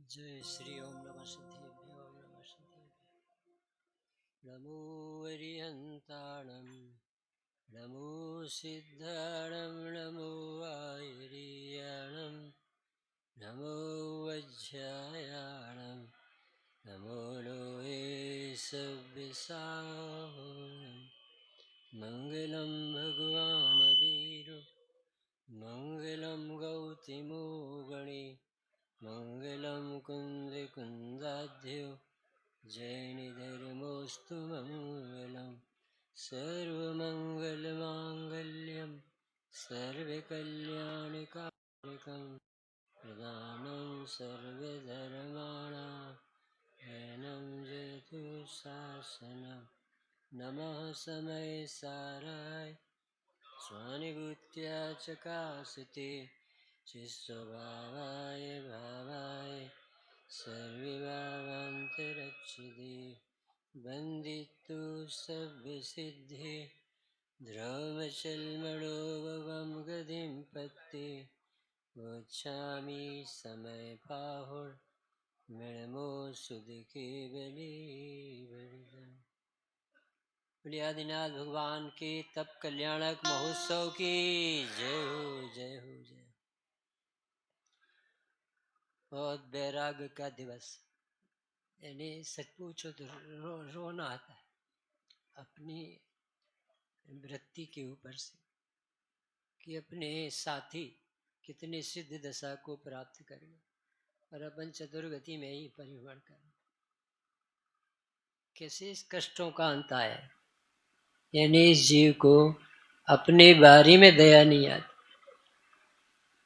जय श्री ओम नमः सिद्धेभ्यो ओम नमः सिद्धेभ्यो। नमो वरिहन्ताणं नमो सिद्धाणं नमो आयुर्याणं नमो वज्रायाणं नमो लोये सव्यसाहोणं। मङ्गलं भगवान् वीरो मङ्गलं गौतमो गणे मङ्गलं कुन्दकुन्दाढ्यो जैनधर्मोऽस्तु मङ्गलं। सर्वमङ्गलमाङ्गल्यं सर्वकल्याणकारिकं प्रदानं सर्वधर्माणां शरणं जयतु शासनं। नमः समय साराय स्वानुभूत्या चकासते चिस्वभावाय भावाय सर्वभावान्तरक्षिते वन्दितु सव्यसिद्धे ध्रुवचल्मणोभवं गतिं पत्ते गच्छामि समयपाहुर्मृणमो सुदिके बलि। बोलिए आदिनाथ भगवान के तप कल्याणक महोत्सव की जय हो जय हो जय। बहुत वैराग्य का दिवस, यानी सच पूछो तो रोना आता है अपनी वृत्ति के ऊपर से कि अपने साथी कितने सिद्ध दशा को प्राप्त करें और अपन चतुर्गति में ही परिभ्रमण करें। कैसे इस कष्टों का अंत आया, यानी इस जीव को अपने बारे में दया नहीं आती।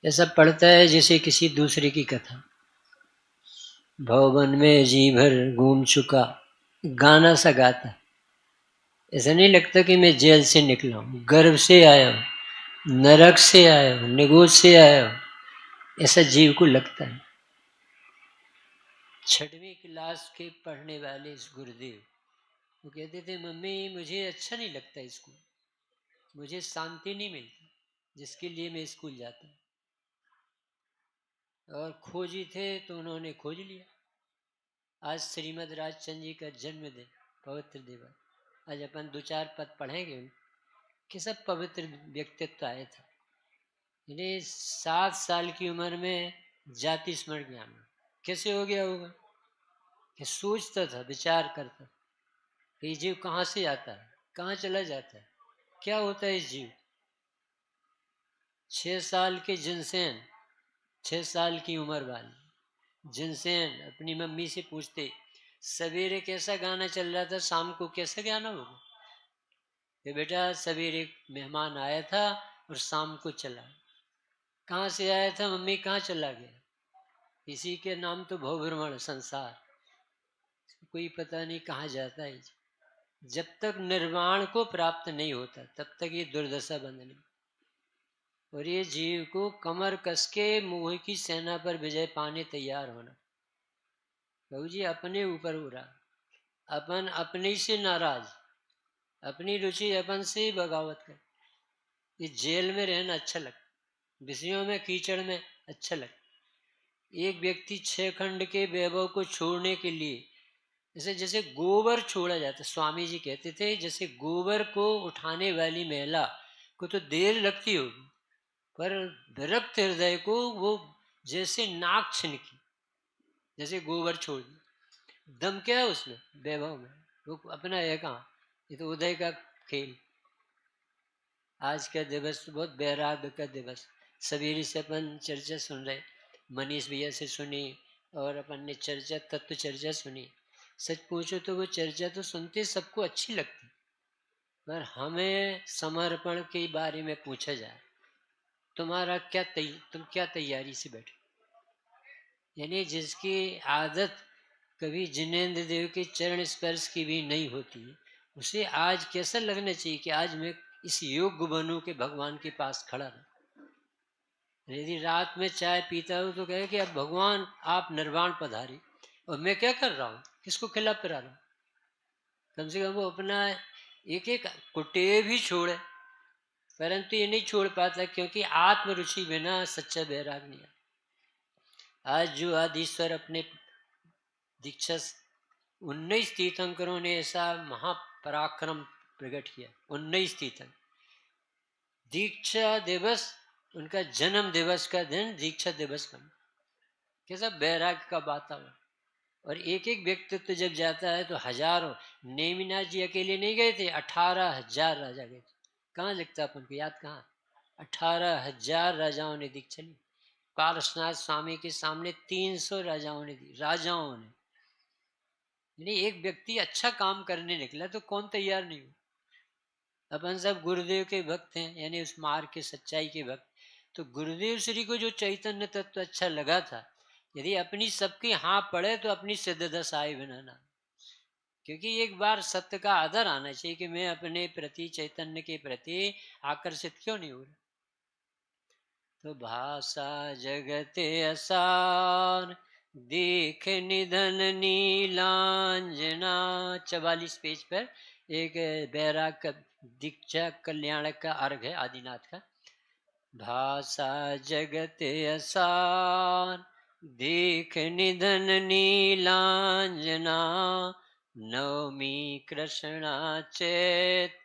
ऐसा पड़ता है जैसे किसी दूसरे की कथा। भवन में जी भर घूम चुका गाना सा गाता, ऐसा नहीं लगता कि मैं जेल से निकला हूँ, गर्भ से आया हूँ, नरक से आया हूँ, निगोद से आया हूँ, ऐसा जीव को लगता है। 6वीं क्लास के पढ़ने वाले इस गुरुदेव वो कहते थे, मम्मी मुझे अच्छा नहीं लगता स्कूल, मुझे शांति नहीं मिलती जिसके लिए मैं स्कूल जाता हूँ। और खोजी थे तो उन्होंने खोज लिया। आज श्रीमद राजचंद्र जी का जन्मदिन, पवित्र दिवस। आज अपन 2-4 पद पढ़ेंगे कि सब पवित्र व्यक्तित्व आए थे। यानी 7 साल की उम्र में जाति स्मरण ज्ञान कैसे हो गया होगा कि सोचता था, विचार करता कि ये जीव कहाँ से आता है, कहाँ चला जाता है, क्या होता है इस जीव। 6 साल के जिनसेन, 6 साल की उम्र वाली जिनसेन अपनी मम्मी से पूछते, सवेरे कैसा गाना चल रहा था, शाम को कैसा गाना होगा। तो बेटा सवेरे मेहमान आया था और शाम को चला। कहाँ से आया था मम्मी, कहाँ चला गया। इसी के नाम तो भवभ्रमण संसार, कोई पता नहीं कहाँ जाता है। जब तक निर्वाण को प्राप्त नहीं होता तब तक ये दुर्दशा बंद नहीं। और ये जीव को कमर कस के मोह की सेना पर विजय पाने तैयार होना। प्रभु जी अपने ऊपर हो रहा, अपन अपने से नाराज, अपनी रुचि अपन से ही बगावत कर। ये जेल में रहना अच्छा लगता, विषयों में कीचड़ में अच्छा लगता। एक व्यक्ति 6 खंड के वैभव को छोड़ने के लिए जैसे गोबर छोड़ा जाता, स्वामी जी कहते थे जैसे गोबर को उठाने वाली महिला को तो देर लगती होगी, पर विरक्त हृदय को वो जैसे नाक छिनकी, जैसे गोबर छोड़ दी। दम क्या है उसमें, वैभव में, वो अपना है कहाँ। ये तो उदय का खेल। आज का दिवस बहुत वैराग्य का दिवस। सवेरे से अपन चर्चा सुन रहे, मनीष भैया से सुनी और अपन ने चर्चा तत्व चर्चा सुनी। सच पूछो तो वो चर्चा तो सुनते सबको अच्छी लगती, पर हमें समर्पण के बारे में पूछा जाए, तुम्हारा क्या तुम क्या तैयारी से बैठे। यानी जिसकी आदत कभी जिनेन्द्र देव के चरण स्पर्श की भी नहीं होती, उसे आज कैसा लगना चाहिए कि आज मैं इस योग्य बनूं कि भगवान के पास खड़ा रहूं। यदि रात में चाय पीता हूं तो कहे कि अब भगवान आप निर्वाण पधारे, और मैं क्या कर रहा हूं, किसको खिला पिला रहा हूं। कम से कम वो अपना एक एक कुटेव भी छोड़े, परंतु ये नहीं छोड़ पाता क्योंकि आत्म रुचि बिना सच्चा वैराग नहीं। आज जो आदिश्वर अपने दीक्षा 19 तीर्थंकरों ने ऐसा महापराक्रम प्रकट किया। 19 तीर्थंकर, दीक्षा दिवस, उनका जन्म दिवस का दिन दीक्षा दिवस बना। कैसा बैराग का वातावरण। और एक एक व्यक्तित्व जब जाता है तो हजारों, नेमिनाथ जी अकेले नहीं गए थे, 18,000 राजा गए थे। कहाँ लिखता अपन को याद, कहाँ? 18,000 राजाओं ने दीक्षा ली। पारसनाथ स्वामी के सामने 300 राजाओं ने दी, राजाओं ने। यानी एक व्यक्ति अच्छा काम करने निकला तो कौन तैयार नहीं हो। अपन सब गुरुदेव के भक्त हैं, यानी उस मार्ग के सच्चाई के भक्त। तो गुरुदेव श्री को जो चैतन्य तत्व अच्छा लगा था, यदि अपनी सबकी हाँ पड़े तो अपनी सिद्धदशा आए बिना ना। क्योंकि एक बार सत्य का आदर आना चाहिए कि मैं अपने प्रति, चैतन्य के प्रति आकर्षित क्यों नहीं हो रहा। तो भाषा जगते असार, देख निधन नीलांजना, 44 पेज पर एक बैराग का दीक्षा कल्याणक का अर्घ है आदिनाथ का। भाषा जगत असार, देख निधन नीलांजना, नवमी कृष्णा चेत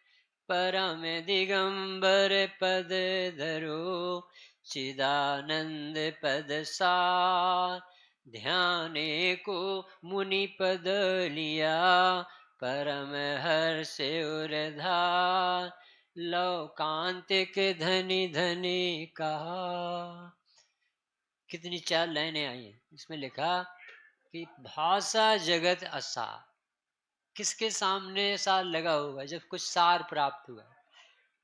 परम दिगंबर पद धरो, चिदानंद पद सार, ध्याने को मुनि पद लिया, परम हर्ष उरधार, लौकांतिक धनी धनी कहा। कितनी 4 लाइनें आई हैं। इसमें लिखा कि भाषा जगत असार, किसके सामने सार लगा होगा जब कुछ सार प्राप्त हुआ।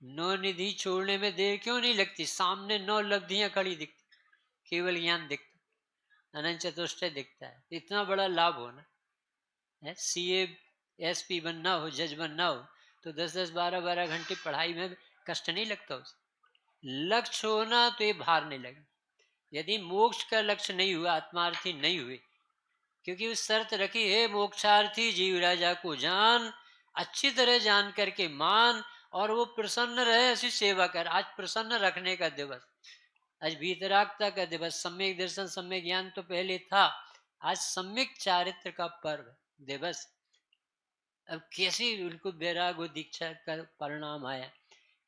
9 निधि छोड़ने में देर क्यों नहीं लगती, सामने 9 लब्धियां खड़ी दिखती, केवल ज्ञान दिखता, अनंत चतुष्टय दिखता है। इतना बड़ा लाभ होना है। सीए एसपी बनना हो, जज बनना हो, तो 10-10 12-12 घंटे पढ़ाई में कष्ट नहीं लगता उसे। लक्ष्य होना तो ये भार नहीं लगे। यदि मोक्ष का लक्ष्य नहीं हुआ, आत्मार्थी नहीं हुए, क्योंकि उस शर्त रखी है, मोक्षार्थी जीव राजा को जान, अच्छी तरह जान करके मान, और वो प्रसन्न रहे ऐसी सेवा कर। आज प्रसन्न रखने का दिवस, आज वीतरागता का दिवस। सम्यक दर्शन, सम्यक ज्ञान तो पहले था, आज सम्यक चारित्र का पर्व दिवस। अब कैसे उनको वैराग और दीक्षा का परिणाम आया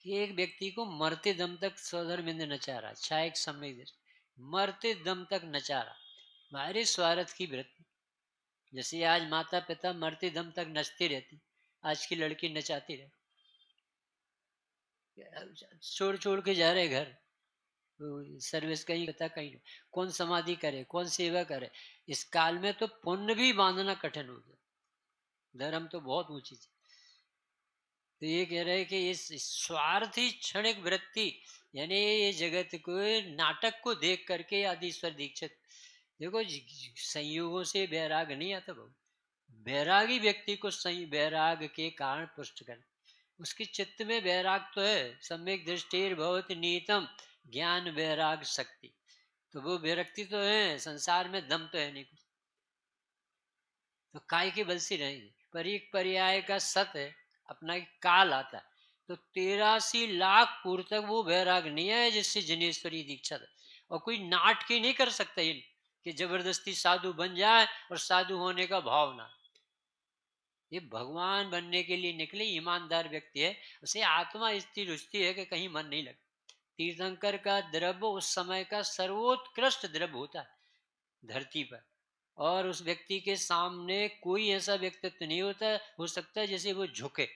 कि एक व्यक्ति को मरते दम तक स्वधर्मेंद्र नचा रहा, छायक सम्यक, मरते दम तक नचा रहा, हमारे स्वार्थ की वृत्ति। जैसे आज माता पिता मरते दम तक नचती रहती, आज की लड़की नचाती रहती, छोड़ छोड़ के जा रहे घर, सर्विस कहीं पता कहीं नहीं। कौन समाधि करे, कौन सेवा करे। इस काल में तो पुण्य भी बांधना कठिन हो गया, धर्म तो बहुत ऊंची चीज। तो ये कह रहे हैं कि इस स्वार्थी क्षणिक वृत्ति, यानी ये जगत को, नाटक को देख करके आदिश्वर दीक्षित, देखो संयोगों से वैराग नहीं आता बहु, वैरागी व्यक्ति को वैराग के कारण पुष्ट कर, उसके चित्त में वैराग तो है। सम्यक दृष्टिर भवति नीतम ज्ञान वैराग शक्ति, तो वो विरक्ति तो है, संसार में दम तो है नहीं कुछ, तो काय के बल से रहेंगे। पर एक पर्याय का सत है, अपना एक काल आता है। तो 83 लाख पूर्व तक वो वैराग नहीं है जिससे जिनेश्वरी दीक्षा था। और कोई नाटक ही नहीं कर सकता इन कि जबरदस्ती साधु बन जाए और साधु होने का भाव ना। ये भगवान बनने के लिए निकले ईमानदार व्यक्ति है, उसे आत्मा स्थिर रुचती है कि कहीं मन नहीं लगता। तीर्थंकर का द्रव्य उस समय का सर्वोत्कृष्ट द्रव्य होता है धरती पर, और उस व्यक्ति के सामने कोई ऐसा व्यक्तित्व नहीं होता हो सकता है जैसे वो झुके।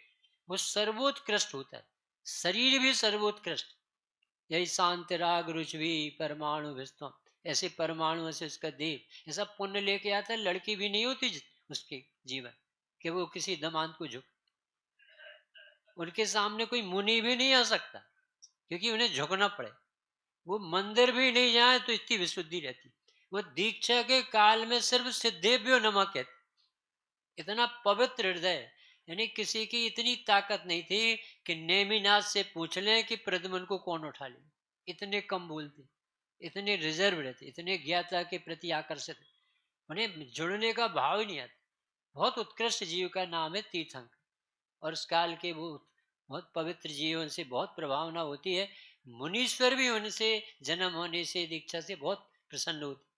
वो सर्वोत्कृष्ट होता है, शरीर भी सर्वोत्कृष्ट। यही शांति राग रुचि परमाणु विस्तम, ऐसे परमाणु से उसका देव ऐसा पुण्य लेके आता है, लड़की भी नहीं होती उसके जीवन कि वो किसी दमांत को झुक। उनके सामने कोई मुनि भी नहीं आ सकता क्योंकि उन्हें झुकना पड़े। वो मंदिर भी नहीं जाए तो इतनी विशुद्धि रहती। वो दीक्षा के काल में सिर्फ सिद्धेभ्यो नमः कहते, इतना पवित्र हृदय। यानी किसी की इतनी ताकत नहीं थी कि नेमिनाथ से पूछ लें कि प्रद्युम्न को कौन उठा ले। इतने कम बोलते, इतने रिजर्व रहते, इतने ज्ञाता के प्रति आकर्षित, उन्हें जुड़ने का भाव ही नहीं आता। बहुत उत्कृष्ट जीव का नाम है तीर्थंकर, और उस काल के वो बहुत पवित्र जीवन से बहुत प्रभावना होती है। मुनीश्वर भी उनसे जन्म होने से, दीक्षा से बहुत प्रसन्न होते।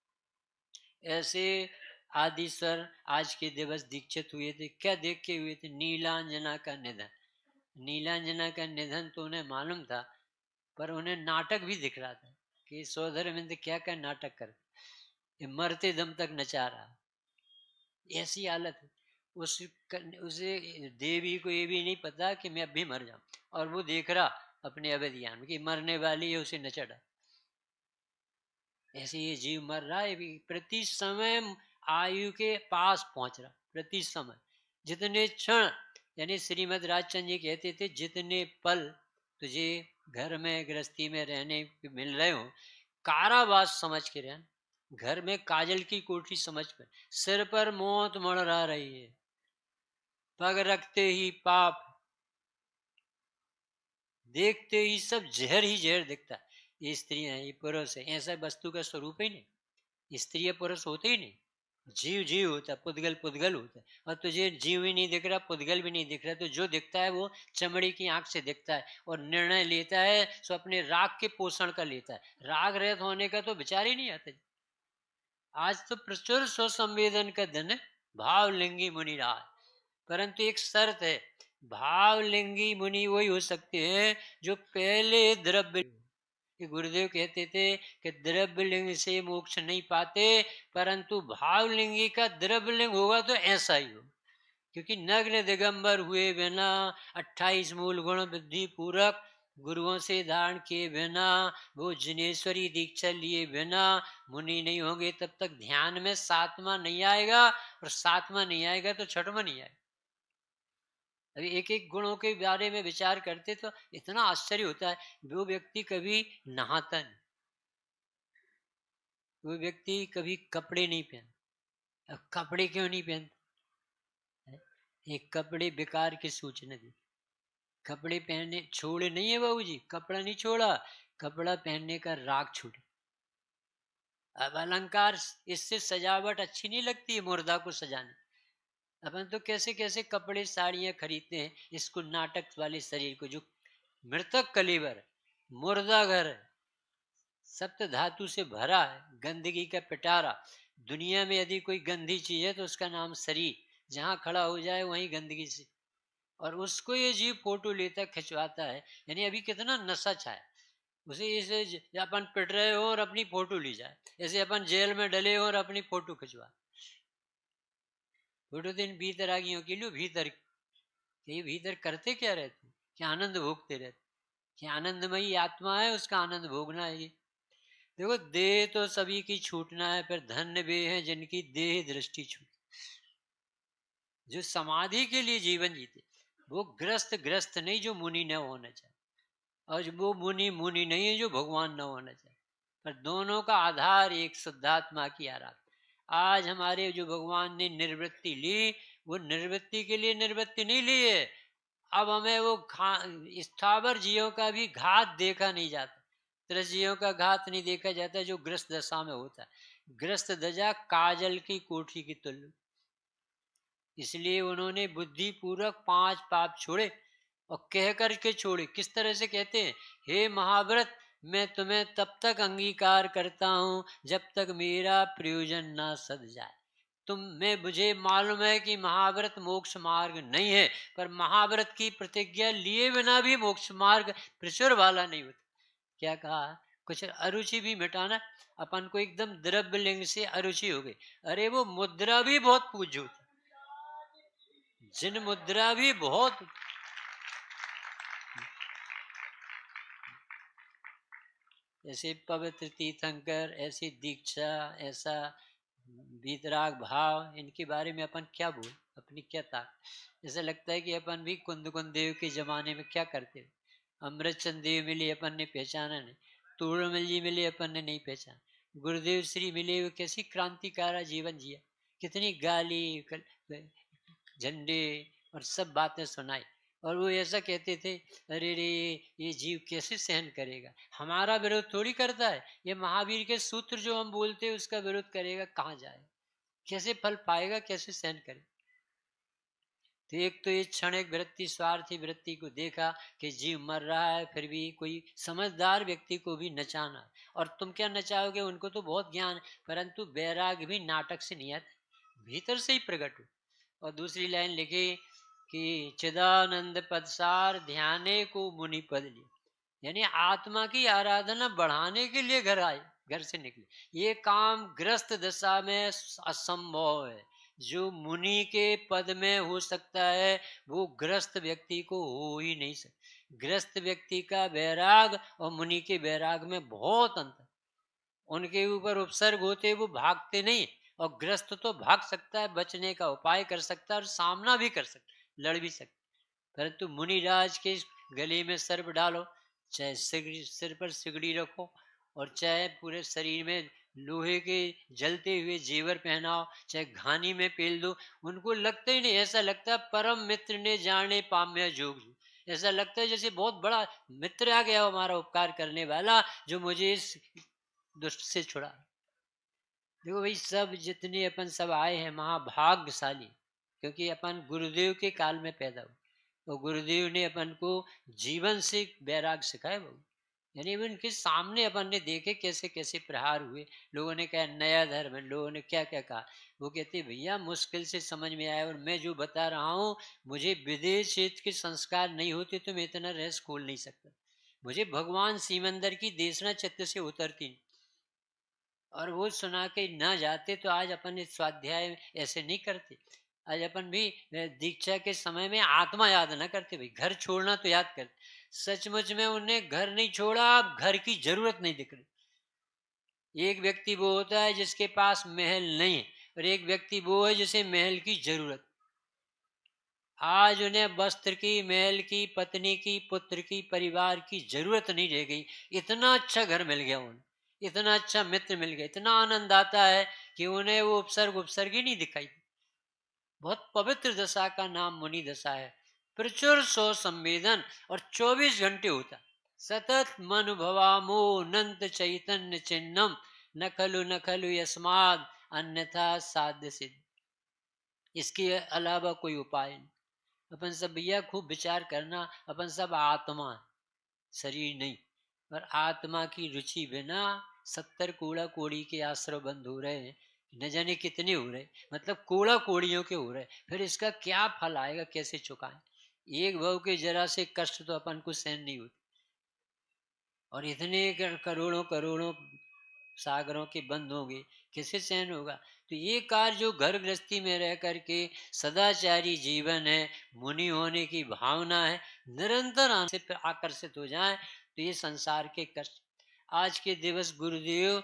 ऐसे आदिस्वर आज के दिवस दीक्षित हुए थे। क्या देख के हुए थे? नीलांजना का निधन। नीलांजना का निधन तो उन्हें मालूम था, पर उन्हें नाटक भी दिख रहा था कि सौधर्मिंद क्या क्या नाटक कर, ये मरते दम तक नचा रहा। ऐसी हालत है। उसे देवी को ये भी नहीं पता कि मैं अब भी मर जाऊं, और वो देख रहा अपने अवैध ज्ञान में कि मरने वाली है, उसे नचड़ा। ऐसे ये जीव मर रहा है, प्रति समय आयु के पास पहुंच रहा, प्रति समय। जितने क्षण, यानी श्रीमद राजचंद्र जी कहते थे, जितने पल तुझे घर में गृहस्थी में रहने मिल रहे हो, कारावास समझ के रहना। घर में काजल की कोठी समझ कर, सिर पर मौत मंडरा रही है, पग रखते ही पाप, देखते ही सब जहर ही जहर दिखता है। ये स्त्री है, ये पुरुष है, ऐसा वस्तु का स्वरूप ही नहीं। स्त्री या पुरुष होते ही नहीं, जीव जीव होता है, पुद्गल पुद्गल होता है। और तुझे जीव ही नहीं दिख रहा, पुद्गल भी नहीं दिख रहा, तो जो दिखता है वो चमड़ी की आंख से दिखता है, और निर्णय लेता है सो अपने राग के पोषण का लेता है। राग रहित होने का तो विचार ही नहीं आता। आज तो प्रचुर स्वसंवेदन का धन है, भावलिंगी मुनि रहा है। परंतु एक शर्त है, भावलिंगी मुनि वही हो सकते हैं जो पहले द्रव्य, गुरुदेव कहते थे कि द्रव्य लिंग से मोक्ष नहीं पाते, परंतु भावलिंगी का द्रव्य लिंग होगा तो ऐसा ही हो। क्योंकि नग्न दिगंबर हुए बिना, 28 मूल गुण बुद्धि पूरक गुरुओं से धारण किए बिना, वो जिनेश्वरी दीक्षा लिए बिना मुनि नहीं होंगे। तब तक ध्यान में सातवां नहीं आएगा, और सातवां नहीं आएगा तो छठवां नहीं आएगा। अभी एक एक गुणों के बारे में विचार करते तो इतना आश्चर्य होता है। वो व्यक्ति कभी नहाता नहीं, वो व्यक्ति कभी कपड़े नहीं पहनता। अब कपड़े क्यों नहीं पहनता? ये कपड़े बेकार की सूचना दी। कपड़े पहनने छोड़े नहीं है बाबूजी, कपड़ा नहीं छोड़ा, कपड़ा पहनने का राग छूटे। अब अलंकार, इससे सजावट अच्छी नहीं लगती है मुर्दा को सजाने। अपन तो कैसे कैसे कपड़े साड़ियां खरीदते हैं, इसको नाटक वाले शरीर को, जो मृतक कलेवर, मुर्दा घर है, सप्त धातु से भरा है, गंदगी का पिटारा। दुनिया में यदि कोई गंदी चीज है तो उसका नाम शरीर, जहां खड़ा हो जाए वहीं गंदगी से। और उसको ये जीव फोटो लेता खिंचवाता है। यानी अभी कितना नशा छाया उसे, इसे अपन पिट रहे हो और अपनी फोटो ली जाए, ऐसे अपन जेल में डले हो और अपनी फोटो खिंचवा। फोटो दिन भीतर आ गई हो कि लो भीतर, ये भीतर करते क्या रहते, क्या आनंद भोगते रहते, क्या आनंदमयी आत्मा है, उसका आनंद भोगना है। ये देखो, देह तो सभी की छूटना है, फिर धन्य वे हैं जिनकी देह दृष्टि छूट, जो समाधि के लिए जीवन जीते। वो ग्रस्त ग्रस्त नहीं जो मुनि न होना चाहिए, और वो मुनि मुनि नहीं है जो भगवान न होना चाहिए। पर दोनों का आधार एक शुद्धात्मा की आराधना। आज हमारे जो भगवान ने निर्वृत्ति ली, वो निर्वृत्ति के लिए निर्वृत्ति नहीं ली है। अब हमें वो स्थावर जीवों का भी घात देखा नहीं जाता, त्रस्जियों का घात नहीं देखा जाता जो ग्रस्त दशा में होता है। ग्रस्त दशा काजल की कोठी की तुल्य। इसलिए उन्होंने बुद्धि पूर्वक 5 पाप छोड़े, और कह करके छोड़े। किस तरह से कहते हैं? हे महाव्रत, मैं तुम्हें तब तक अंगीकार करता हूं जब तक मेरा प्रयोजन ना सद जाए। तुम में मुझे मालूम है कि महाव्रत मोक्ष मार्ग नहीं है, पर महाव्रत की प्रतिज्ञा लिए बिना भी मोक्ष मार्ग प्रचुर वाला नहीं होता। क्या कहा? कुछ अरुचि भी मिटाना। अपन को एकदम द्रव्य लिंग से अरुचि हो गई। अरे वो मुद्रा भी बहुत पूज्य होती, जिन मुद्रा भी बहुत, ऐसे पवित्र तीर्थंकर, ऐसी दीक्षा, ऐसा वीतराग भाव, इनके बारे में अपन क्या बोल, अपनी क्या ताक। ऐसा लगता है कि अपन भी कुंद कुंद देव के जमाने में क्या करते हो। अमृत चंद देव मिले, अपन ने पहचाना नहीं। तोड़मल जी मिले, अपन ने नहीं पहचाना। गुरुदेव श्री मिले, वो कैसी क्रांतिकारी जीवन जिया, कितनी गाली झंडे और सब बातें सुनाई। और वो ऐसा कहते थे, अरे रे, ये जीव कैसे सहन करेगा, हमारा विरोध थोड़ी करता है, ये महावीर के सूत्र जो हम बोलते हैं उसका विरोध करेगा, कहाँ जाए, कैसे फल पाएगा, कैसे सहन करे। तो एक तो ये क्षणिक वृत्ति, स्वार्थी वृत्ति को देखा कि जीव मर रहा है, फिर भी कोई समझदार व्यक्ति को भी नचाना, और तुम क्या नचाओगे, उनको तो बहुत ज्ञान है। परंतु वैराग भी नाटक से नहीं आता, भीतर से ही प्रकट हो। और दूसरी लाइन लिखी कि चिदानंद पदसार ध्याने को मुनि पद लिया, यानी आत्मा की आराधना बढ़ाने के लिए घर आए, घर से निकले। ये काम ग्रस्त दशा में असंभव है। जो मुनि के पद में हो सकता है वो ग्रस्त व्यक्ति को हो ही नहीं सकता। ग्रस्त व्यक्ति का वैराग और मुनि के वैराग में बहुत अंतर। उनके ऊपर उपसर्ग होते वो भागते नहीं, और ग्रस्त तो भाग सकता है, बचने का उपाय कर सकता है और सामना भी कर सकता है, लड़ भी सकता है। परंतु मुनिराज के गले में सर्प डालो, चाहे सिर पर सिगड़ी रखो, और चाहे पूरे शरीर में लोहे के जलते हुए जेवर पहनाओ, चाहे घानी में पेल दो, उनको लगता ही नहीं। ऐसा लगता है परम मित्र ने जाने पाम्य जोग। ऐसा लगता है जैसे बहुत बड़ा मित्र आ गया हमारा उपकार करने वाला, जो मुझे इस दुष्ट से छुड़ा। देखो भाई, सब जितने अपन सब आए हैं महाभाग्यशाली, क्योंकि अपन गुरुदेव के काल में पैदा हुए। तो गुरुदेव ने अपन को जीवन से वैराग सिखाए बहु, यानी उनके सामने अपन ने देखे कैसे कैसे प्रहार हुए। लोगों ने कहा नया धर्म है, लोगों ने क्या क्या कहा। वो कहते भैया मुश्किल से समझ में आया, और मैं जो बता रहा हूँ, मुझे विदेश क्षेत्र के संस्कार नहीं होते तो मैं इतना रहस्य खोल नहीं सकता। मुझे भगवान सीमंदर की देशना चित्त से उतरती नहीं। और वो सुना के ना जाते तो आज अपन इस स्वाध्याय ऐसे नहीं करते। आज अपन भी दीक्षा के समय में आत्मा याद ना करते, भाई घर छोड़ना तो याद करते। सचमुच में उन्हें घर नहीं छोड़ा, अब घर की जरूरत नहीं दिख रही। एक व्यक्ति वो होता है जिसके पास महल नहीं है, और एक व्यक्ति वो है जिसे महल की जरूरत। आज उन्हें वस्त्र की, महल की, पत्नी की, पुत्र की, परिवार की जरूरत नहीं रह गई। इतना अच्छा घर मिल गया उन्हें, इतना अच्छा मित्र मिल गया, इतना आनंद आता है कि उन्हें वो उपसर्ग उपसर्ग ही नहीं दिखाई। बहुत पवित्र दशा का नाम मुनि दशा है। प्रचुर सो संवेदन, और 24 घंटे होता। सतत मन भवामो नंत चैतन्य चिन्हम, न खलु यस्माद अन्यथा साध्य सिद्ध। इसके अलावा कोई उपाय नहीं। अपन सब भैया खूब विचार करना, अपन सब आत्मा, शरीर नहीं। और आत्मा की रुचि बिना 70 कूड़ा कोड़ी के आश्रय बंद हो रहे हैं, न जाने कितने हो रहे, मतलब कूड़ा कोड़ियों के हो रहे। फिर इसका क्या फल आएगा, कैसे चुकाएं। एक भाव के जरा से कष्ट तो अपन को सहन नहीं होते, और इतने करोड़ों करोड़ों सागरों के बंद होंगे, कैसे सहन होगा। तो ये कार्य जो घर गृहस्थी में रह करके सदाचारी जीवन है, मुनि होने की भावना है, निरंतर से आकर्षित हो जाए, तो ये संसार के कष्ट। आज के दिवस गुरुदेव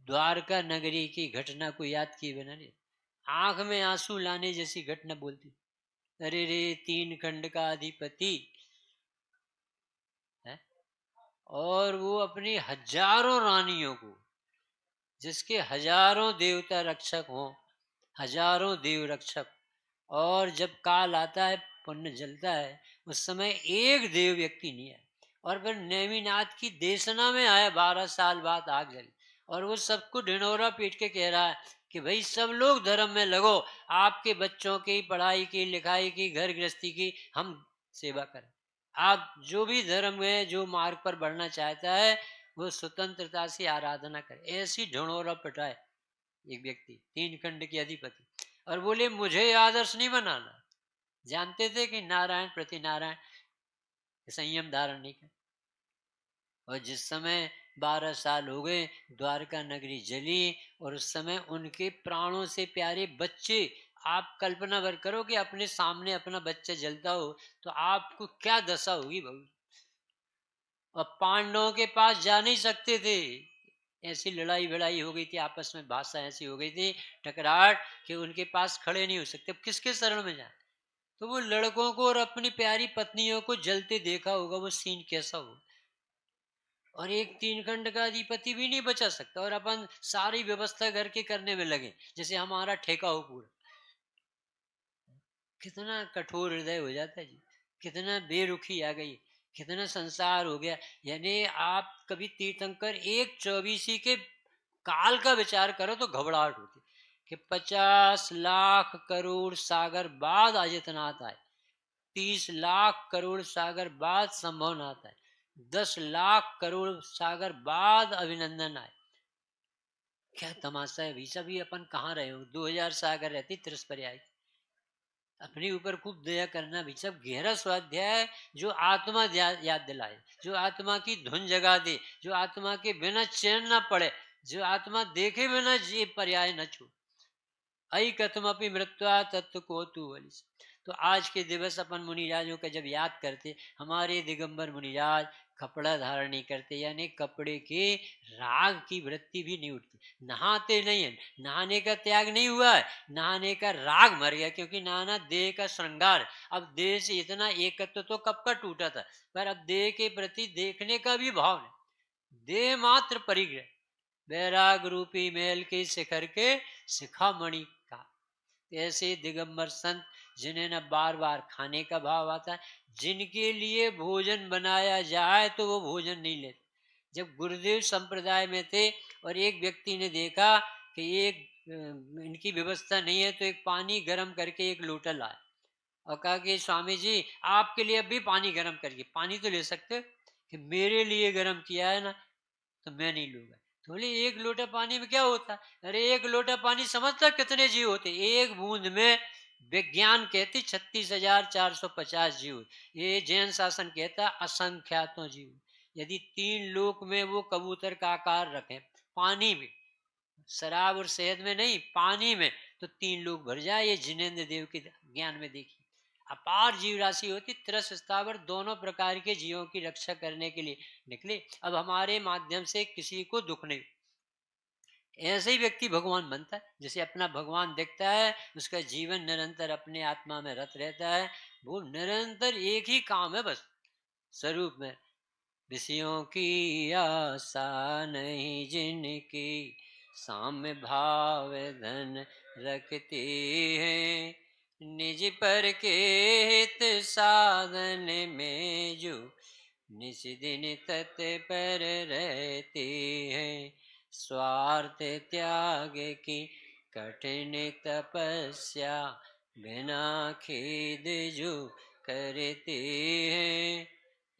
द्वारका नगरी की घटना को याद किए बिना नहीं, आंख में आंसू लाने जैसी घटना बोलती। अरे रे, 3 खंड का अधिपति है, और वो अपनी हजारों रानियों को, जिसके हजारों देवता रक्षक हों, हजारों देव रक्षक, और जब काल आता है, पुण्य जलता है, उस समय एक देव व्यक्ति नहीं है। और फिर नेमिनाथ की देशना में आया, 12 साल बाद आग जली, और वो सबको ढिंढोरा पीट के कह रहा है कि भाई सब लोग धर्म में लगो, आपके बच्चों की पढ़ाई की, लिखाई की, घर गृहस्थी की हम सेवा करें। आप जो भी धर्म में जो मार्ग पर बढ़ना चाहता है, वो स्वतंत्रता से आराधना करे। ऐसी ढिंढोरा पिटाए एक व्यक्ति, 3 खंड के अधिपति, और बोले मुझे आदर्श नहीं बनाना। जानते थे कि नारायण प्रति नारायण संयम धारण नहीं कर। और जिस समय 12 साल हो गए, द्वारका नगरी जली, और उस समय उनके प्राणों से प्यारे बच्चे, आप कल्पना भर करो कि अपने सामने अपना बच्चा जलता हो तो आपको क्या दशा होगी भाई। और पांडवों के पास जा नहीं सकते थे, ऐसी लड़ाई भिड़ाई हो गई थी, आपस में भाषा ऐसी हो गई थी, टकराट, कि उनके पास खड़े नहीं हो सकते। अब किसके शरण में जाए। तो वो लड़कों को और अपनी प्यारी पत्नियों को जलते देखा होगा, वो सीन कैसा हो। और एक 3 खंड का अधिपति भी नहीं बचा सकता, और अपन सारी व्यवस्था घर के करने में लगे जैसे हमारा ठेका हो पूरा। कितना कठोर हृदय हो जाता है जी, कितना बेरुखी आ गई, कितना संसार हो गया। यानी आप कभी तीर्थंकर एक 24 के काल का विचार करो तो घबराहट होती कि 50 लाख करोड़ सागर बाद आज इतना आता है, 30 लाख करोड़ सागर बाद संभव ना आता है। 10 लाख करोड़ सागर बाद अभिनंदन आए। क्या तमाशा है, अभी सभी अपन कहाँ रहे हो, 2000 सागर रहती तिरस पर्याय। अपने ऊपर खूब दया करना भी सब गहरा स्वाध्याय, जो आत्मा याद दिलाए, जो आत्मा की धुन जगा दे, जो आत्मा के बिना चैन ना पड़े, जो आत्मा देखे बिना जी पर्याय न छू। आई कथमपि मृत्वा तत्व को तू वली। तो आज के दिवस अपन मुनिराजों का जब याद करते, हमारे दिगंबर मुनिराज कपड़ा धारण नहीं करते, यानी कपड़े के राग की वृत्ति भी नहीं उठती, नहाते नहीं है, नहाने का त्याग नहीं हुआ है, नहाने का राग मर गया, क्योंकि नहाना देह का श्रृंगार। अब देह से इतना एकत्व तो कब का टूटा था, पर अब देह के प्रति देखने का भी भाव नहीं, देह मात्र परिग्रह, वैराग रूपी महल के शिखर के शिखामणि का। ऐसे दिगंबर संत जिन्हें न बार बार खाने का भाव आता है, जिनके लिए भोजन बनाया जाए तो वो भोजन नहीं लेते। जब गुरुदेव संप्रदाय में थे और एक व्यक्ति ने देखा कि एक इनकी व्यवस्था नहीं है, तो एक पानी गर्म करके एक लोटा लाए और कहा कि स्वामी जी आपके लिए अभी पानी गर्म करके, पानी तो ले सकते हो, कि मेरे लिए गर्म किया है ना, तो मैं नहीं लूंगा। तो बोले एक लोटा पानी में क्या होता है? अरे एक लोटा पानी समझता कितने जीव होते, एक बूंद में विज्ञान कहती 36,450 जीव, ये जैन शासन कहता असंख्यातों जीव। यदि 3 लोक में वो कबूतर का आकार रखें पानी में, शराब और शहद में नहीं, पानी में, तो 3 लोग भर जाए। ये जिनेन्द्र देव के ज्ञान में देखी अपार जीव राशि होती, त्रस स्थावर दोनों प्रकार के जीवों की रक्षा करने के लिए निकले। अब हमारे माध्यम से किसी को दुख नहीं, ऐसे ही व्यक्ति भगवान बनता है। जैसे अपना भगवान देखता है, उसका जीवन निरंतर अपने आत्मा में रत रहता है, वो निरंतर एक ही काम है बस, स्वरूप में विषयों की आशा नहीं जिनकी, साम्य भाव धन रखती है, निज पर के हित साधन में जो निज दिन तत्पर रहती है, स्वार्थ त्याग की कठिन तपस्या बिना खेद जो करती है,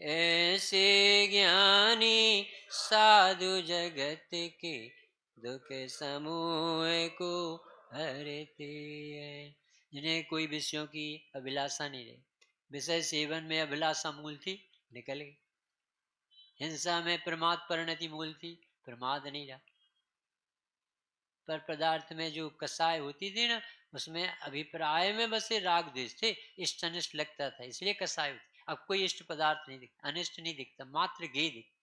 ऐसे ज्ञानी साधु जगत के दुख समूह को हरते हैं, जिन्हें कोई विषयों की अभिलाषा नहीं रही। विषय सेवन में अभिलाषा मूल थी, निकल गई। हिंसा में प्रमाद परिणति मूल थी, प्रमाद नहीं रहा। पर पदार्थ में जो कसाय होती थी ना, उसमें अभिप्राय में बस राग द्वेष थे, इष्ट अनिष्ट लगता था, इसलिए कसाय होती। अब कोई इष्ट पदार्थ नहीं दिखता, अनिष्ट नहीं दिखता, मात्र गे दिखता।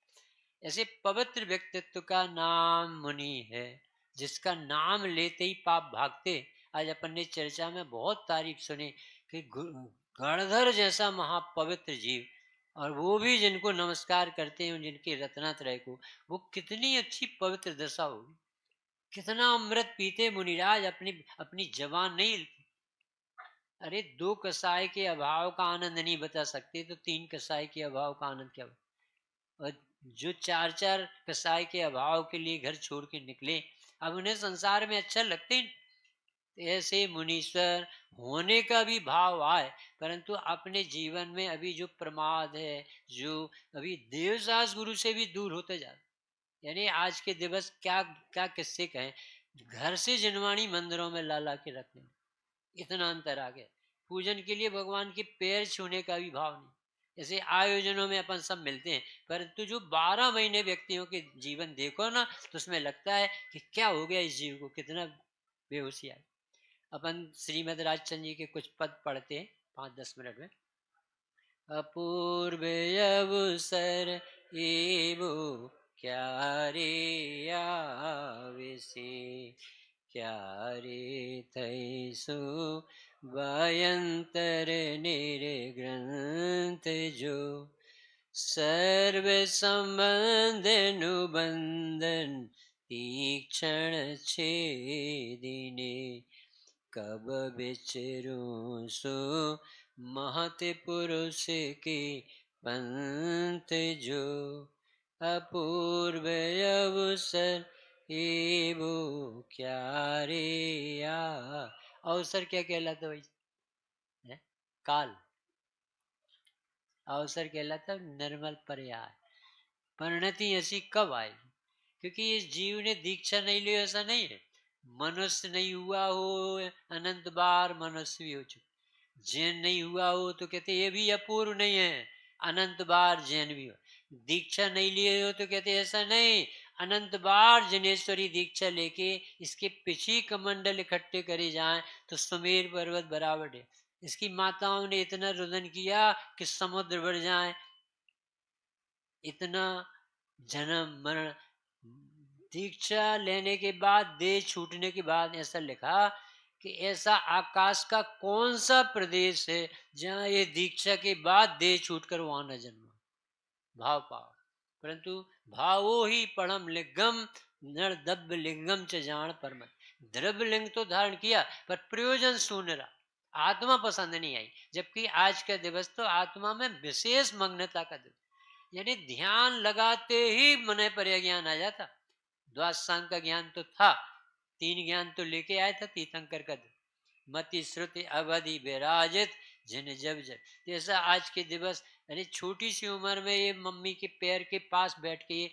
ऐसे पवित्र व्यक्तित्व का नाम मुनि है, जिसका नाम लेते ही पाप भागते। आज अपन ने चर्चा में बहुत तारीफ सुनी कि गणधर जैसा महापवित्र जीव, और वो भी जिनको नमस्कार करते हैं, जिनके रत्नात्रय को, वो कितनी अच्छी पवित्र दशा होगी। कितना अमृत पीते मुनिराज, अपनी अपनी जवान नहीं हिलती। अरे 2 कसाय के अभाव का आनंद नहीं बता सकते, तो 3 कसाय के अभाव का आनंद क्या। और जो 4-4 कसाय के अभाव के लिए घर छोड़ के निकले, अब उन्हें संसार में अच्छा लगते ही। ऐसे मुनीश्वर होने का भी भाव आए, परंतु अपने जीवन में अभी जो प्रमाद है, जो अभी देवदास गुरु से भी दूर होते जा, यानी आज के दिवस क्या क्या किस्से कहें, घर से जनवाणी मंदिरों में ला ला के रखने, इतना अंतर आ गया। पूजन के लिए भगवान के पैर छूने का भी भाव नहीं। जैसे आयोजनों में अपन सब मिलते हैं, परंतु जो 12 महीने व्यक्तियों के जीवन देखो ना, तो उसमें लगता है कि क्या हो गया इस जीव को, कितना बेहोशी आई। अपन श्रीमद राजचंद्र जी के कुछ पद पढ़ते हैं 5-10 मिनट में। अपूर्व अवसर एवो क्या रे आवेसे, क्या रे थैसो भयंतर निर्ग्रंथ जो, सर्व संबंध अनुबंधन तीक्षण छेदिने, कब विचरूं सो महत पुरुष के पंथ जो, अपूर्व अवसर एवो क्या रे आ। अवसर क्या कहलाता भाई है? काल। अवसर कहलाता निर्मल पर्याय, परिणति ऐसी कब आएगी? क्योंकि इस जीव ने दीक्षा नहीं ली, ऐसा नहीं है। मनुष्य नहीं हुआ हो, अनंत बार मनुष्य भी हो चुके। जैन नहीं हुआ हो तो कहते ये भी अपूर्व नहीं है, अनंत बार जैन भी हो। दीक्षा नहीं लिए हो तो कहते ऐसा नहीं, अनंत बार जनेश्वरी दीक्षा लेके इसके पीछे कमंडल इकट्ठे करे जाएं तो सुमेर पर्वत बराबर है। इसकी माताओं ने इतना रुदन किया कि समुद्र भर जाए। इतना जन्म मरण, दीक्षा लेने के बाद, देह छूटने के बाद ऐसा लिखा कि ऐसा आकाश का कौन सा प्रदेश है जहाँ ये दीक्षा के बाद देह छूटकर वहां न जन्मा। भाव पाओ। परंतु भावो ही परम लिंगम नर दब्ब लिंगम च जान परम। द्रव्य लिंग तो धारण किया पर प्रयोजन शून्य रहा, आत्मा पसंद नहीं आई। जबकि आज का दिवस तो आत्मा में विशेष मग्नता का दिवस, यानी ध्यान लगाते ही मन पर ज्ञान आ जाता। द्वादशांग का ज्ञान तो था, 3 ज्ञान तो लेके आया था तीर्थंकर का। मति श्रुति अवधि विराजित जिन जब जब, जैसा आज के दिवस, यानी छोटी सी उम्र में ये मम्मी के पैर के पास बैठ के ये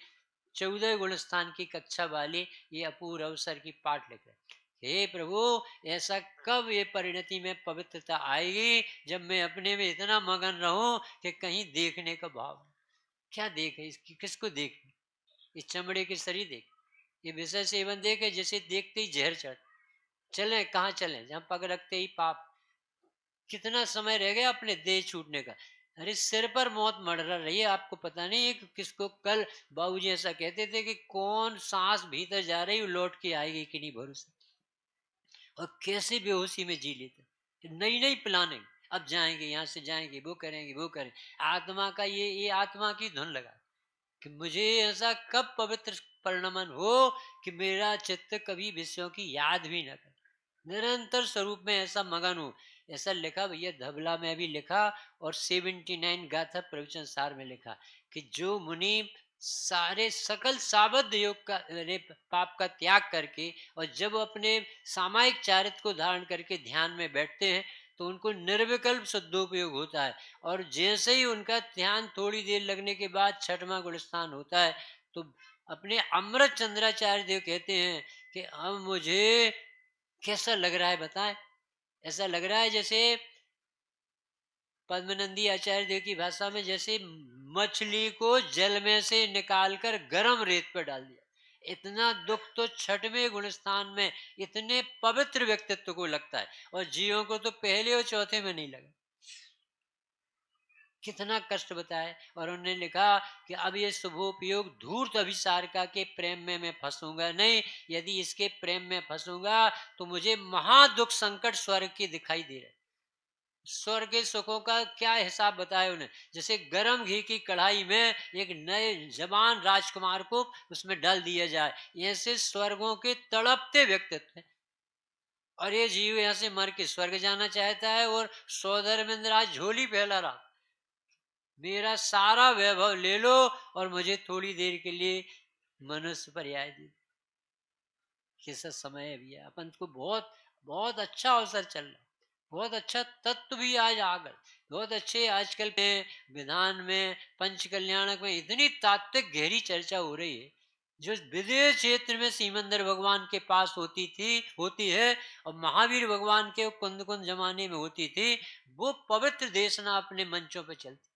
14 गुण स्थान की कक्षा वाले ये अपूर्व अवसर की पाठ लिख रहे। हे प्रभु, ऐसा कब ये परिणति में पवित्रता आएगी जब मैं अपने में इतना मगन रहूं कि कहीं देखने का भाव। क्या देखे इसकी, किसको देखे? इस चमड़े के शरीर देख, ये विषय सेवन देखे, जैसे देखते ही जहर चढ़। चले कहाँ चले? जहाँ पग रखते ही पाप। कितना समय रह गया अपने देह छूटने का। अरे सिर पर मौत मर रही है, आपको पता नहीं है कि किसको। कल बाबूजी ऐसा कहते थे कि कौन सांस भीतर जा रही लौट के आएगी कि नहीं भरोसा। और कैसे बेहोशी में जी लेते, नई नई प्लानिंग, अब जाएंगे यहाँ से, जाएंगे वो करेंगे वो करेंगे। आत्मा का ये आत्मा की धुन लगा कि मुझे ऐसा कब पवित्र परिणमन हो कि मेरा चित्त कभी विषयों की याद भी न करे, निरंतर स्वरूप में ऐसा मगन हो। ऐसा लिखा भैया धबला में भी लिखा, और 79 गाथा प्रवचन सार में लिखा कि जो मुनि सारे सकल साबद्ध योग का पाप का त्याग करके और जब अपने सामायिक चारित्र को धारण करके ध्यान में बैठते हैं तो उनको निर्विकल्प शुद्धोपयोग होता है। और जैसे ही उनका ध्यान थोड़ी देर लगने के बाद छठवां गुणस्थान होता है तो अपने अमृत चंद्राचार्य देव कहते हैं कि अब मुझे कैसा लग रहा है बताएं। ऐसा लग रहा है जैसे पद्मनंदी आचार्य देव की भाषा में जैसे मछली को जल में से निकालकर गर्म रेत पर डाल दिया। इतना दुख तो छठवें गुणस्थान में इतने पवित्र व्यक्तित्व को लगता है, और जीवों को तो पहले और चौथे में नहीं लगा। कितना कष्ट बताए। और उन्होंने लिखा कि अब ये शुभोपयोग धूर्त अभिसारिका के प्रेम में मैं फंसूंगा नहीं। यदि इसके प्रेम में फंसूंगा तो मुझे महादुख संकट स्वर्ग के दिखाई दे रहे। स्वर्ग के सुखों का क्या हिसाब बताया उन्हें। जैसे गरम घी की कढ़ाई में एक नए जवान राजकुमार को उसमें डाल दिया जाए, ऐसे स्वर्गों के तड़पते व्यक्तित्व हैं। और ये जीव यहाँ से मर के स्वर्ग जाना चाहता है और सौधर्मेंद्र आज झोली फैला रहा, मेरा सारा वैभव ले लो और मुझे थोड़ी देर के लिए मनुष्य पर्याय दे। कैसा समय है भैया, अपन को बहुत बहुत अच्छा अवसर चल रहा है, बहुत अच्छा तत्व भी आज आ गए। बहुत अच्छे आजकल में विधान में पंच कल्याणक में इतनी तात्विक गहरी चर्चा हो रही है जो विदेश क्षेत्र में सीमंदर भगवान के पास होती है और महावीर भगवान के कुंद कुंद जमाने में होती थी, वो पवित्र देशना अपने मंचों पर चलती।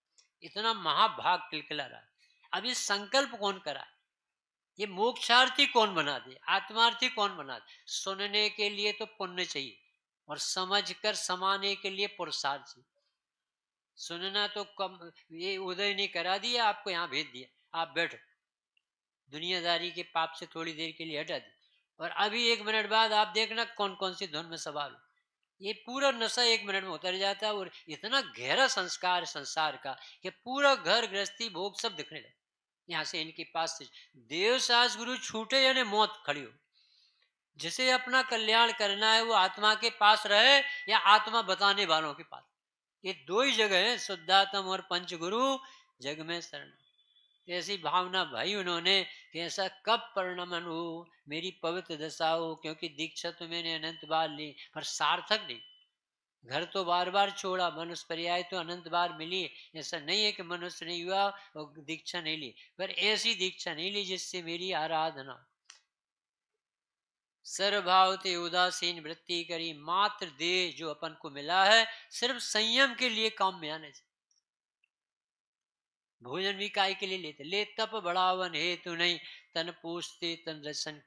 इतना महाभाग किलकिला रहा है। अब ये संकल्प कौन करा, ये मोक्षार्थी कौन बना दे, आत्मार्थी कौन बना दे? सुनने के लिए तो पुण्य चाहिए और समझकर समाने के लिए पुरुषार्थ चाहिए। सुनना तो कम, ये उदय ने करा दिया, आपको यहाँ भेज दिया, आप बैठो, दुनियादारी के पाप से थोड़ी देर के लिए हटा दी, और अभी 1 मिनट बाद आप देखना कौन कौन सी धुन में सवार हो। ये पूरा नशा 1 मिनट में उतर जाता है। और इतना गहरा संस्कार संसार का कि पूरा घर गृहस्थी भोग सब दिखने लगे। यहाँ से इनके पास से देव सास गुरु छूटे यानी मौत खड़ी हो। जिसे अपना कल्याण करना है वो आत्मा के पास रहे या आत्मा बताने वालों के पास, ये दो ही जगह है, शुद्धात्म और पंच गुरु जग में शरण। ऐसी भावना भाई उन्होंने कि ऐसा कब परिणमन हो, मेरी पवित्र दशा हो, क्योंकि दीक्षा तो मैंने अनंत बार ली पर सार्थक नहीं। घर तो बार बार छोड़ा, मनुष्य पर्याय तो अनंत बार मिली। ऐसा नहीं है कि मनुष्य नहीं हुआ और दीक्षा नहीं ली, पर ऐसी दीक्षा नहीं ली जिससे मेरी आराधना। सर्वभाव ते उदासीन वृत्ति करी, मात्र देह जो अपन को मिला है सिर्फ संयम के लिए काम में आने से। भोजन भी काय के लिए लेते, ले तप बढ़ावन हेतु नहीं, तन पूछते तन रसन।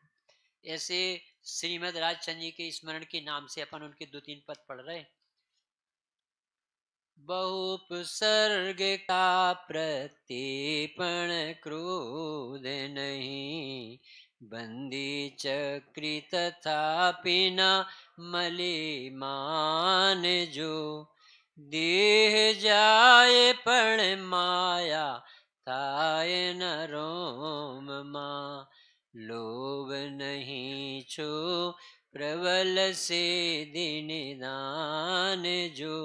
ऐसे श्रीमद राजचंद्र जी के स्मरण के नाम से अपन उनके 2-3 पद पढ़ रहे। बहुपसर्ग का प्रत्येपण क्रोध नहीं, बंदी चक्री तथापि न मले मान जो। देह जाए पण माया ताय न रोम माँ, लोभ नहीं छो प्रबल से दिन दान जो।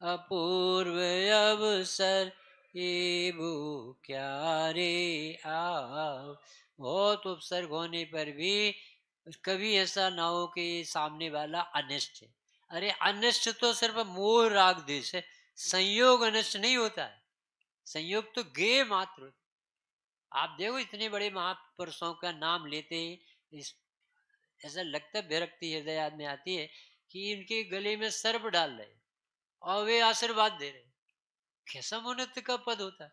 अपूर्व अवसर ये वो क्या रे आओ। बहुत उपसर्ग होने पर भी कभी ऐसा ना हो कि सामने वाला अनिष्ट है। अरे अनिष्ट तो सिर्फ मोह राग देश है, संयोग अनिष्ट नहीं होता है। संयोग तो गे मात्र। आप देखो इतने बड़े महापुरुषों का नाम लेते ही इस ऐसा लगता है, विरक्ति हृदय में आती है कि इनके गले में सर्प डाल रहे और वे आशीर्वाद दे रहे। कैसा मनुष्य का पद होता है।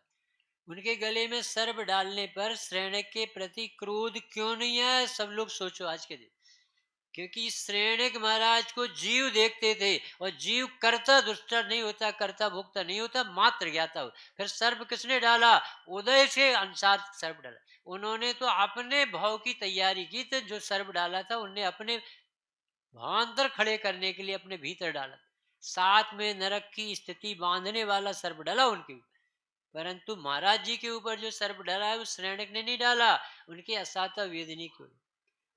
उनके गले में सर्प डालने पर श्रेणक के प्रति क्रोध क्यों नहीं आया, सब लोग सोचो आज के दिन। क्योंकि श्रेणक महाराज को जीव देखते थे और जीव कर्ता दुष्टा नहीं होता, कर्ता भोक्ता नहीं होता, मात्र ज्ञाता हो। फिर सर्प किसने डाला, उदय से अनुसार सर्प डाला। उन्होंने तो अपने भाव की तैयारी की थी, जो सर्प डाला था उनने अपने भावांतर खड़े करने के लिए अपने भीतर डाला। साथ में नरक की स्थिति बांधने वाला सर्प डाला उनके ऊपर। परंतु महाराज जी के ऊपर जो सर्प डाला है वो श्रेणक ने नहीं डाला, उनके असाता वेदनी क्यों।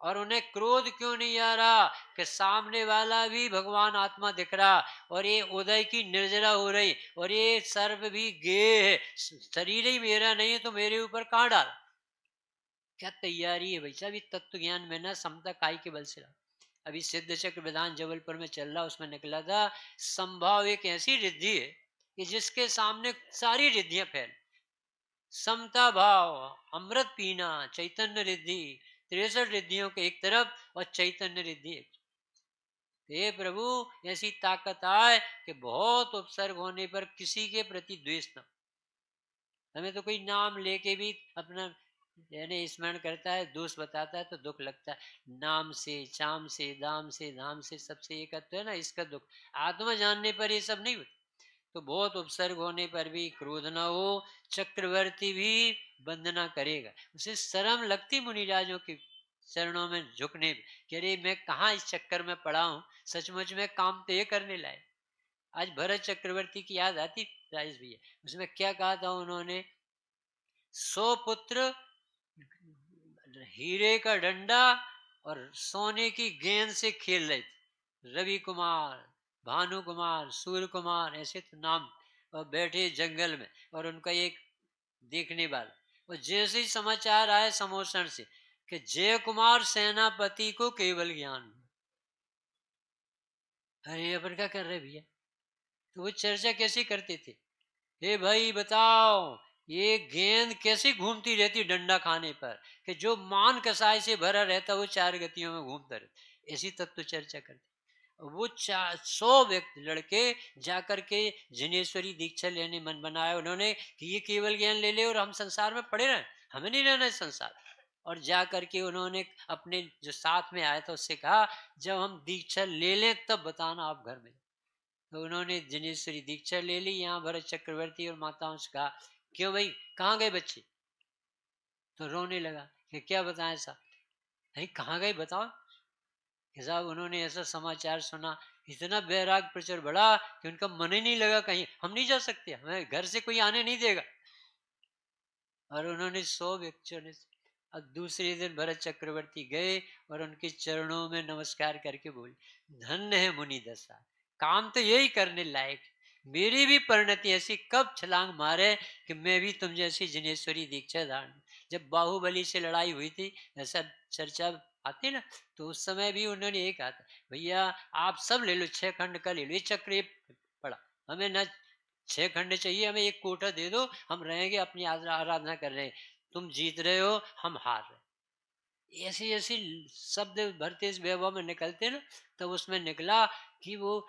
और उन्हें क्रोध क्यों नहीं आ रहा कि सामने वाला भी भगवान आत्मा दिख रहा और ये उदय की निर्जरा हो रही और ये सर्प भी गे है, शरीर ही मेरा नहीं है तो मेरे ऊपर कहां डाला। क्या तैयारी है भाई साहब। तत्व ज्ञान में ना समता काय के बल से रहा। अभी सिद्ध चक्र विधान जबलपुर में चल रहा, उसमें निकला था संभाव एक ऐसी रिद्धि है कि जिसके सामने सारी रिद्धियां फैल। समता भाव, अमृत पीना, चैतन्य रिद्धि, 63 रिद्धियों के एक तरफ और चैतन्य रिद्धि एक। हे प्रभु ऐसी ताकत आए कि बहुत उपसर्ग होने पर किसी के प्रति द्वेष न। हमें तो कोई नाम लेके भी अपना यानी स्मरण करता है, दोष बताता है तो दुख लगता है। नाम से, चाम से, दाम से, धाम से सबसे एकत्र है ना, इसका दुख। आत्मा जानने पर ये सब नहीं होता। तो बहुत उपसर्ग होने पर भी क्रोध न हो। चक्रवर्ती भी वंदना करेगा, उसे शर्म लगती मुनिराजों के चरणों में झुकने में कि अरे मैं कहाँ इस चक्कर में पड़ा हूँ, सचमुच में काम तो ये करने लायक। आज भरत चक्रवर्ती की याद आती राजेश भैया। उसमें क्या कहा था उन्होंने, 100 पुत्र, हीरे का डंडा और सोने की गेंद से खेल रहे थे। रवि कुमार, भानु कुमार, सूर्य कुमार ऐसे तो नाम, और बैठे जंगल में और उनका एक देखने वाला। और जैसे ही समाचार आए समोषण से कि जय कुमार सेनापति को केवल ज्ञान। अरे अपन क्या कर रहे भैया। तो वो चर्चा कैसे करते थे, हे भाई बताओ ये गेंद कैसे घूमती रहती डंडा खाने पर, कि जो मान कसाय से भरा रहता वो 4 गतियों में घूमता रहता। ऐसी तत्व चर्चा करते। वो 100 व्यक्ति लड़के जाकर के जिनेश्वरी दीक्षा लेने मन बनाया उन्होंने कि ये केवल ज्ञान ले ले और हम संसार में पड़े रहे, हमें नहीं रहना है संसार। और जा करके उन्होंने अपने जो साथ में आया था उससे कहा जब हम दीक्षा ले लें तब बताना आप घर में। तो उन्होंने जिनेश्वरी दीक्षा ले ली। यहाँ भरत चक्रवर्ती और माताओं से कहा क्यों भाई कहाँ गए बच्चे। तो रोने लगा कि क्या बताएं साहब। अरे कहाँ गए बताओ कि साहब उन्होंने ऐसा समाचार सुना, इतना बैराग प्रचुर बढ़ा कि उनका मन ही नहीं लगा, कहीं हम नहीं जा सकते, हमें घर से कोई आने नहीं देगा। और उन्होंने 100 व्यक्तियों ने। अब दूसरे दिन भरत चक्रवर्ती गए और उनके चरणों में नमस्कार करके बोले धन्य है मुनि दशा, काम तो यही करने लायक। मेरी भी परिणति ऐसी कब छलांग मारे कि मैं भी तुम जैसी जिनेश्वरी दीक्षा धारण। जब बाहुबली से लड़ाई हुई थी ऐसा चर्चा आते ना, तो उस समय भी उन्होंने ये कहा था, भैया आप सब ले लो, 6 खंड का ले लो, ये चक्र ये पड़ा, हमें ना 6 खंड चाहिए, हमें एक कोटा दे दो, हम रहेंगे अपनी आराधना कर रहे हैं, तुम जीत रहे हो, हम हार रहे। ऐसी ऐसी शब्द भरते इस वैभव में निकलते ना, तब उसमें निकला कि वो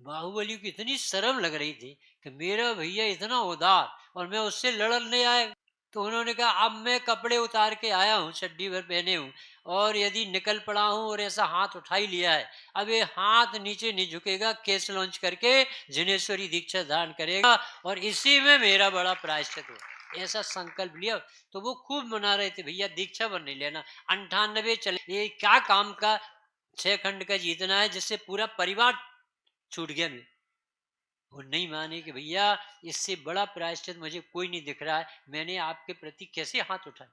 बाहुबली की इतनी शर्म लग रही थी कि मेरा भैया इतना उदार और मैं उससे लड़ने आया। तो उन्होंने कहा अब मैं कपड़े उतार के आया हूँ, चड्डी भर पहने हूँ, और यदि निकल पड़ा हूँ और ऐसा हाथ उठा ही लिया है, अब ये हाथ नीचे नहीं झुकेगा, केस लॉन्च करके जिनेश्वरी दीक्षा धारण करेगा और इसी में मेरा बड़ा प्रायश्चित हो, ऐसा संकल्प लिया। तो वो खूब मना रहे थे, भैया दीक्षा पर नहीं लेना, 98 चले, ये क्या काम का 6 खंड का जीतना है जिससे पूरा परिवार छूट गया। मैं वो नहीं माने कि भैया इससे बड़ा प्रायश्चित मुझे कोई नहीं दिख रहा है, मैंने आपके प्रति कैसे हाथ उठाए,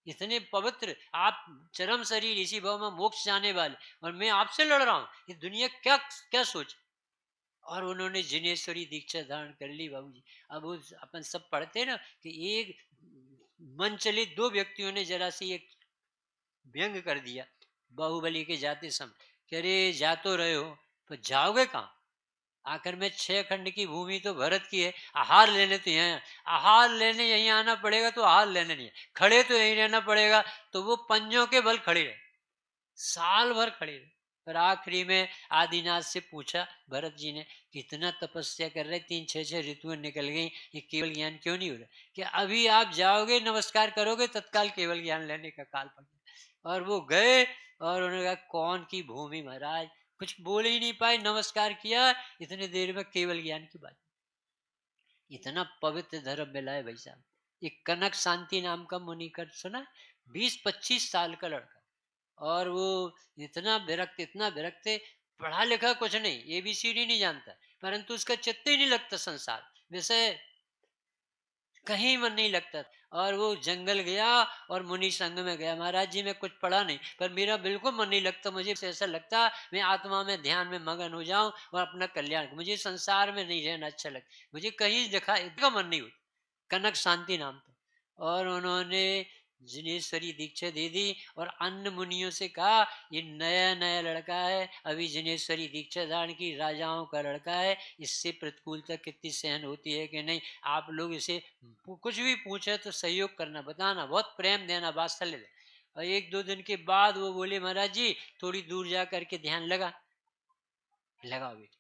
इतने पवित्र आप, चरम शरीर, इसी भाव में मोक्ष जाने वाले, और मैं आपसे लड़ रहा हूँ, ये दुनिया क्या क्या सोच। और उन्होंने जिनेश्वरी दीक्षा धारण कर ली बाबू जी। अब वो अपन सब पढ़ते हैं ना कि एक मन चले दो व्यक्तियों ने जरा सी एक व्यंग कर दिया बाहुबली के जाते समय कि अरे जा तो रहे हो, तो जाओगे कहाँ, आखिर में 6 खंड की भूमि तो भरत की है, आहार लेने तो यहाँ, आहार लेने यहीं आना पड़ेगा, तो आहार लेने नहीं है, खड़े तो यहीं रहना पड़ेगा। तो वो पंजों के बल खड़े रहे, साल भर खड़े रहे। पर आखिरी में आदिनाथ से पूछा भरत जी ने कि इतना तपस्या कर रहे, 3 6 6 ऋतुएं निकल गई, ये केवल ज्ञान क्यों नहीं हो रहा, कि अभी आप जाओगे नमस्कार करोगे तत्काल केवल ज्ञान लेने का काल पड़ गया। और वो गए, और उन्होंने कहा कौन की भूमि महाराज, कुछ बोल ही नहीं पाए, नमस्कार किया, इतने देर में केवल ज्ञान की बात। इतना पवित्र धर्म मिला है भाई साहब। एक कनक शांति नाम का मुनि कर सुना, 20 25 साल का लड़का, और वो इतना विरक्त है, पढ़ा लिखा कुछ नहीं, एबीसीडी नहीं जानता, परंतु उसका चित्त ही नहीं लगता संसार विषय, कहीं मन नहीं लगता। और वो जंगल गया और मुनि संग में गया, महाराज जी मैं कुछ पढ़ा नहीं, पर मेरा बिल्कुल मन नहीं लगता, मुझे ऐसा लगता मैं आत्मा में ध्यान में मगन हो जाऊं और अपना कल्याण, मुझे संसार में नहीं रहना अच्छा लगता, मुझे कहीं दिखा का मन नहीं होता। कनक शांति नाम था। और उन्होंने जिनेश्वरी दीक्षा दे दी और अन्य मुनियों से कहा ये नया नया लड़का है, अभी जिनेश्वरी दीक्षा धारण की, राजाओं का लड़का है, इससे प्रतिकूलता कितनी सहन होती है कि नहीं, आप लोग इसे कुछ भी पूछे तो सहयोग करना, बताना, बहुत प्रेम देना, वात्सल्य देना। और 1 2 दिन के बाद वो बोले महाराज जी थोड़ी दूर जा करके ध्यान लगाओ बेटे।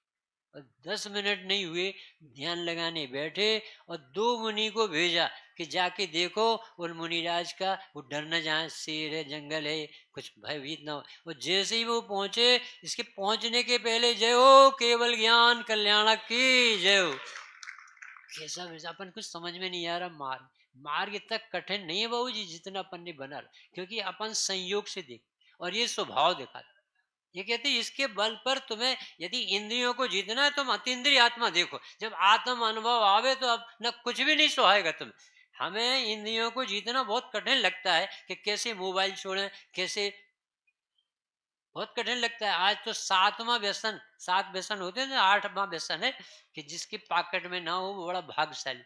और 10 मिनट नहीं हुए, ध्यान लगाने बैठे, और 2 मुनि को भेजा कि जाके देखो उन मुनिराज का, वो डर न जाए, शेर है, जंगल है, कुछ भयभीत ना हो। और जैसे ही वो पहुंचे, इसके पहुंचने के पहले जय हो केवल ज्ञान कल्याण की जय हो। कैसा वैसा अपन कुछ समझ में नहीं आ रहा, मार्ग इतना कठिन नहीं है बाबू जी जितना अपन ने बना, क्योंकि अपन संयोग से देख, और ये स्वभाव देखा। ये कहते हैं इसके बल पर तुम्हें यदि इंद्रियों को जीतना है, तुम अतीन्द्रिय आत्मा देखो, जब आत्म अनुभव आवे तो अब न कुछ भी नहीं सुहाएगा तुम्हें। हमें इंद्रियों को जीतना बहुत कठिन लगता है कि कैसे मोबाइल छोड़ें, कैसे, बहुत कठिन लगता है। आज तो 7वां व्यसन, 7 व्यसन होते हैं ना, 8वां व्यसन है कि जिसकी पॉकेट में ना हो वो बड़ा भाग्यशाली,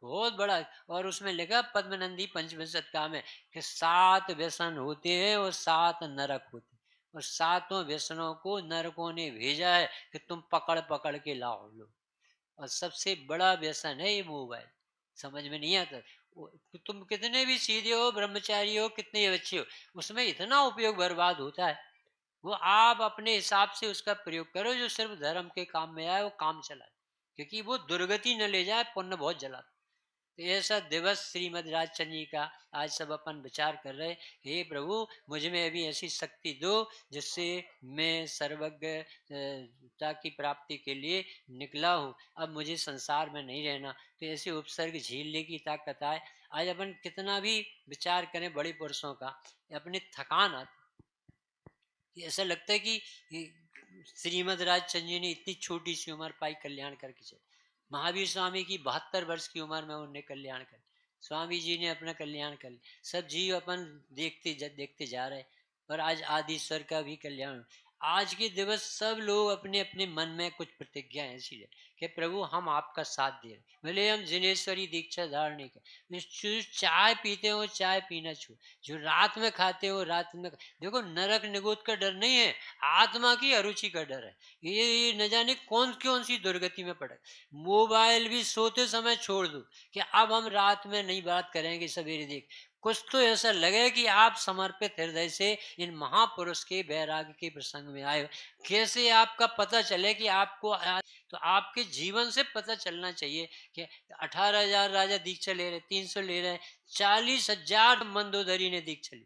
बहुत बड़ा। और उसमें लिखा पद्मनंदी पंचविंशत का में कि 7 व्यसन होते हैं और 7 नरक होते हैं, और 7 व्यसनों को नरकों ने भेजा है कि तुम पकड़ पकड़ के लाओ लो। और सबसे बड़ा व्यसन है ये मोबाइल, समझ में नहीं आता। तुम कितने भी सीधे हो, ब्रह्मचारी हो, कितने अच्छे हो, उसमें इतना उपयोग बर्बाद होता है। वो आप अपने हिसाब से उसका प्रयोग करो, जो सिर्फ धर्म के काम में आए वो काम चलाए, क्योंकि वो दुर्गति न ले जाए, पुण्य बहुत जलाता। तो ऐसा दिवस श्रीमद राजचंद्र जी का आज सब अपन विचार कर रहे, हे प्रभु मुझ में अभी ऐसी शक्ति दो जिससे मैं सर्वज्ञता की प्राप्ति के लिए निकला हूँ, अब मुझे संसार में नहीं रहना। तो ऐसे उपसर्ग झीलने की ताकत आए। आज अपन कितना भी विचार करें बड़े पुरुषों का, अपने थकान आती, ऐसा लगता है कि श्रीमद राजचंद्र जी ने इतनी छोटी सी उम्र पाई कल्याण करके चले। महावीर स्वामी की 72 वर्ष की उम्र में उन्हें कल्याण कर, स्वामी जी ने अपना कल्याण कर लिया। सब जीव अपन देखते देखते जा रहे, और आज आदिश्वर का भी कल्याण। आज के दिवस सब लोग अपने अपने मन में कुछ प्रतिज्ञा ऐसी है कि प्रभु हम आपका साथ दे रहे, भले हम जिनेश्वरी दीक्षा धारण के, जो चाय पीते हो चाय पीना छू, जो रात में खाते हो रात में देखो, नरक निगोद का डर नहीं है, आत्मा की अरुचि का डर है। ये न जाने कौन कौन सी दुर्गति में पड़े। मोबाइल भी सोते समय छोड़ दो कि अब हम रात में नहीं बात करेंगे, सवेरे देख, कुछ तो ऐसा लगे कि आप समर्पित हृदय से इन महापुरुष के वैराग्य के प्रसंग में आए हो। कैसे आपका पता चले कि आपको तो आपके जीवन से पता चलना चाहिए कि 18,000 राजा दीक्षा ले रहे, 300 ले रहे, 40,000 मंदोदरी ने दीक्षा ली,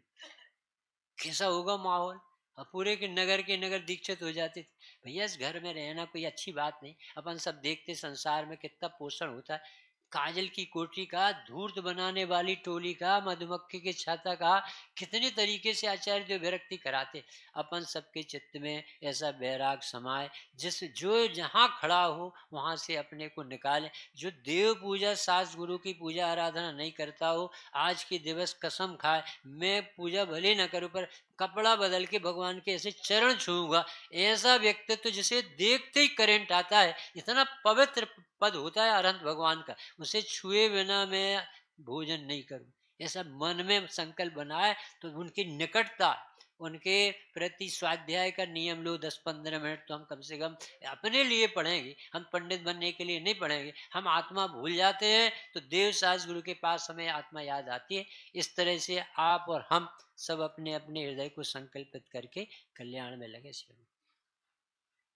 कैसा होगा माहौल। अब पूरे के नगर दीक्षित हो जाते थे। भैया इस घर में रहना कोई अच्छी बात नहीं। अपन सब देखते संसार में कितना पोषण होता है, काजल की कोठी का, धूर्त बनाने वाली टोली का, मधुमक्खी के छाता का, कितने तरीके से आचार्य जो विरक्ति कराते। अपन सबके चित्त में ऐसा वैराग समाये, जिस जो जहाँ खड़ा हो वहां से अपने को निकाले। जो देव पूजा सास गुरु की पूजा आराधना नहीं करता हो, आज के दिवस कसम खाए मैं पूजा भले न करूं पर कपड़ा बदल के भगवान के ऐसे चरण छूऊंगा। ऐसा व्यक्तित्व जिसे देखते ही करंट आता है, इतना पवित्र पद होता है अरहंत भगवान का, उसे छुए बिना मैं भोजन नहीं करूं, ऐसा मन में संकल्प बनाए। तो उनकी निकटता, उनके प्रति स्वाध्याय का नियम लो, 10-15 मिनट तो हम कम से कम अपने लिए पढ़ेंगे। हम पंडित बनने के लिए नहीं पढ़ेंगे। हम आत्मा भूल जाते हैं तो देव सास गुरु के पास हमें आत्मा याद आती है। इस तरह से आप और हम सब अपने अपने हृदय को संकल्पित करके कल्याण में लगे।